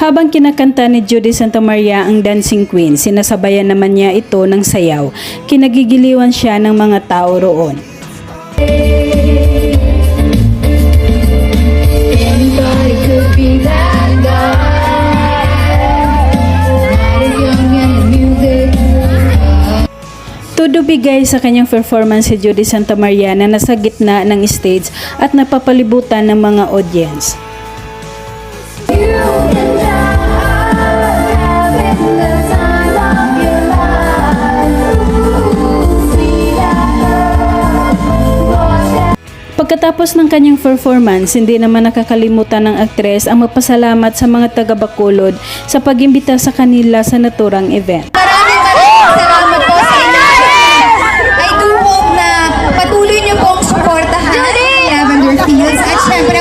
Habang kinakanta ni Judy Santa Maria ang Dancing Queen, sinasabayan naman niya ito ng sayaw. Kinagigiliwan siya ng mga tao roon. Todo bigay sa kanyang performance si Judy Santa Maria na nasa gitna ng stage at napapalibutan ng mga audience. Pagkatapos ng kanyang performance, hindi naman nakakalimutan ng aktres ang magpasalamat sa mga taga-Bacolod sa pag-imbita sa kanila sa naturang event. Maraming salamat po sa inyo. I do hope na patuloy niyo pong suportahan ang Lavender Fields at syempre